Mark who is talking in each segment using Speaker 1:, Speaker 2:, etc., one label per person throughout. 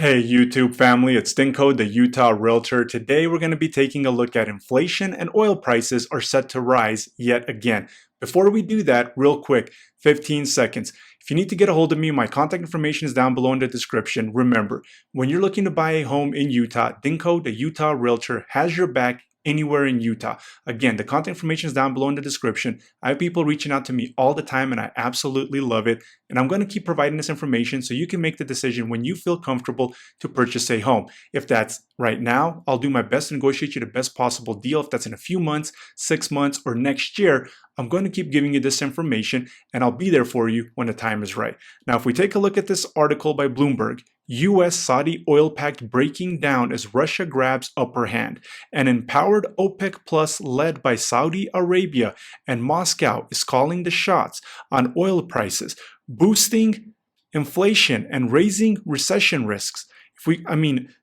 Speaker 1: Hey YouTube family, it's Dinko, the Utah Realtor. Today we're going to be taking a look at inflation and oil prices are set to rise yet again. Before we do that, real quick, 15 seconds. If you need to get a hold of me, my contact information is down below in the description. Remember, when you're looking to buy a home in Utah, Dinko, the Utah Realtor, has your back anywhere in Utah. Again, the contact information is down below in the description. I have people reaching out to me all the time and I absolutely love it. And I'm going to keep providing this information so you can make the decision when you feel comfortable to purchase a home. If that's right now, I'll do my best to negotiate you the best possible deal. If that's in a few months, 6 months, or next year, I'm going to keep giving you this information and I'll be there for you when the time is right. Now, if we take a look at this article by Bloomberg, U.S. Saudi oil pact breaking down as Russia grabs upper hand. An empowered OPEC Plus led by Saudi Arabia and Moscow is calling the shots on oil prices, boosting inflation and raising recession risks.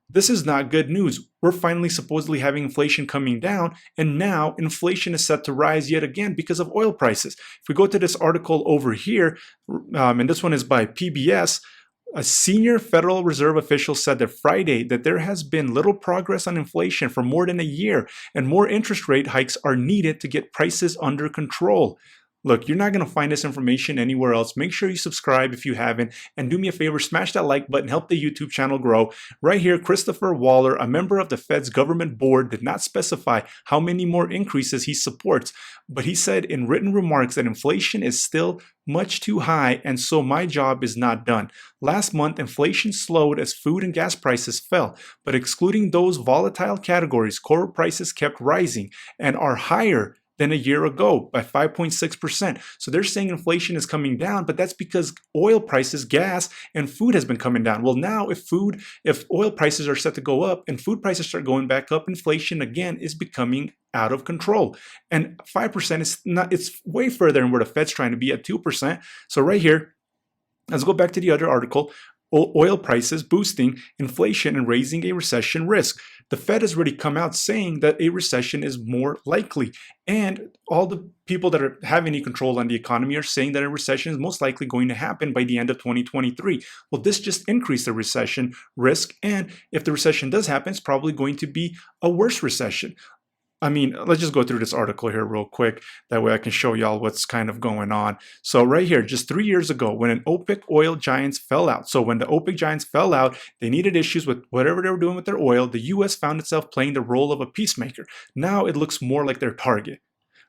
Speaker 1: This is not good news. We're finally supposedly having inflation coming down, and now inflation is set to rise yet again because of oil prices. If we go to this article over here, and this one is by PBS, a senior Federal Reserve official said that Friday that there has been little progress on inflation for more than a year, and more interest rate hikes are needed to get prices under control. Look, you're not going to find this information anywhere else. Make sure you subscribe if you haven't, and do me a favor, smash that like button, help the YouTube channel grow. Right here, Christopher Waller, a member of the Fed's government board, did not specify how many more increases he supports, but he said in written remarks that inflation is still much too high, and so my job is not done. Last month, inflation slowed as food and gas prices fell, but excluding those volatile categories, core prices kept rising and are higher than a year ago by 5.6%. So they're saying inflation is coming down, but that's because oil prices, gas, and food has been coming down. Well, now if oil prices are set to go up and food prices start going back up, inflation again is becoming out of control. And 5% is not, it's way further than where the Fed's trying to be at 2%. So right here, let's go back to the other article. Oil prices boosting inflation and raising a recession risk. The Fed has already come out saying that a recession is more likely. And all the people that have any control on the economy are saying that a recession is most likely going to happen by the end of 2023. Well, this just increased the recession risk. And if the recession does happen, it's probably going to be a worse recession. Let's just go through this article here real quick. That way I can show y'all what's kind of going on. So right here, just 3 years ago, when an OPEC oil giants fell out. So when the OPEC giants fell out, they needed issues with whatever they were doing with their oil. The U.S. found itself playing the role of a peacemaker. Now it looks more like their target.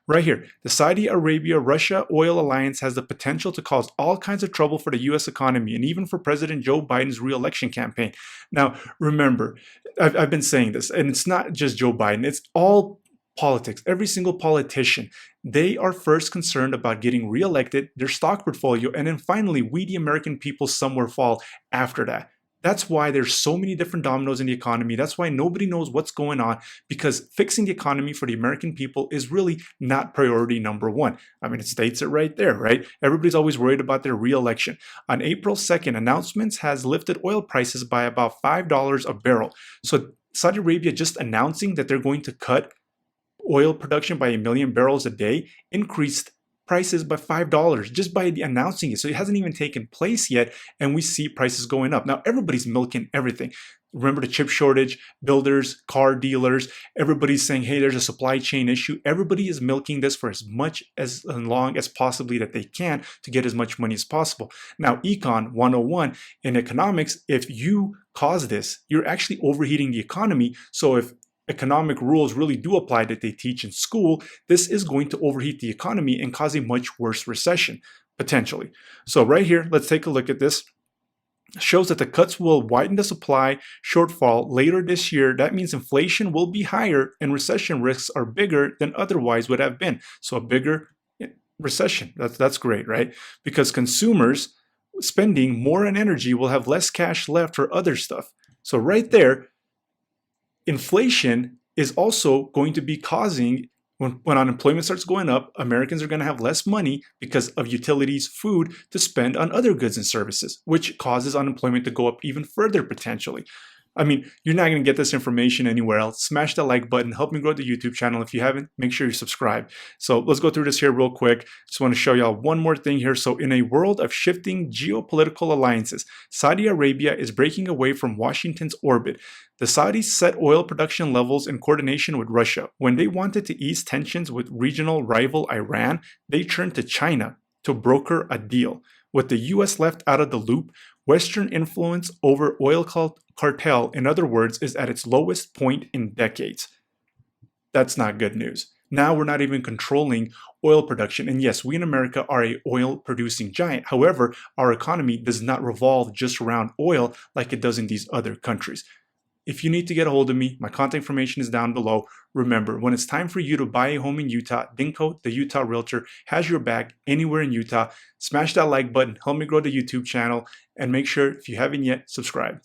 Speaker 1: Right here, the Saudi Arabia-Russia oil alliance has the potential to cause all kinds of trouble for the U.S. economy and even for President Joe Biden's re-election campaign. Now, remember, I've been saying this, and it's not just Joe Biden, it's all politics. Every single politician, they are first concerned about getting reelected, their stock portfolio, and then finally, we the American people somewhere fall after that. That's why there's so many different dominoes in the economy. That's why nobody knows what's going on, because fixing the economy for the American people is really not priority number one. It states it right there, right? Everybody's always worried about their re-election. On April 2nd, announcements has lifted oil prices by about $5 a barrel. So Saudi Arabia just announcing that they're going to cut oil production by 1 million barrels a day increased prices by $5 just by announcing it. So it hasn't even taken place yet, and we see prices going up. Now, everybody's milking everything. Remember the chip shortage, builders, car dealers, everybody's saying, hey, there's a supply chain issue. Everybody is milking this for as long as possibly that they can to get as much money as possible. Now, Econ 101 in economics, if you cause this, you're actually overheating the economy. So if economic rules really do apply that they teach in school, this is going to overheat the economy and cause a much worse recession, potentially. So right here, let's take a look at this. Shows that the cuts will widen the supply shortfall later this year. That means inflation will be higher and recession risks are bigger than otherwise would have been. So a bigger recession. That's great, right? Because consumers spending more on energy will have less cash left for other stuff. So right there, inflation is also going to be causing, when unemployment starts going up, Americans are going to have less money because of utilities, food to spend on other goods and services, which causes unemployment to go up even further potentially. I mean, you're not going to get this information anywhere else. Smash that like button, help me grow the YouTube channel. If you haven't, make sure you subscribe. So let's go through this here real quick. Just want to show y'all one more thing here. So in a world of shifting geopolitical alliances, Saudi Arabia is breaking away from Washington's orbit. The Saudis set oil production levels in coordination with Russia. When they wanted to ease tensions with regional rival Iran, they turned to China to broker a deal. With the US left out of the loop, Western influence over oil cartel, in other words, is at its lowest point in decades. That's not good news. Now we're not even controlling oil production. And yes, we in America are a oil producing giant. However, our economy does not revolve just around oil like it does in these other countries. If you need to get a hold of me, my contact information is down below. Remember, when it's time for you to buy a home in Utah, Dinko, the Utah Realtor, has your back anywhere in Utah. Smash that like button, help me grow the YouTube channel, and make sure, if you haven't yet, subscribe.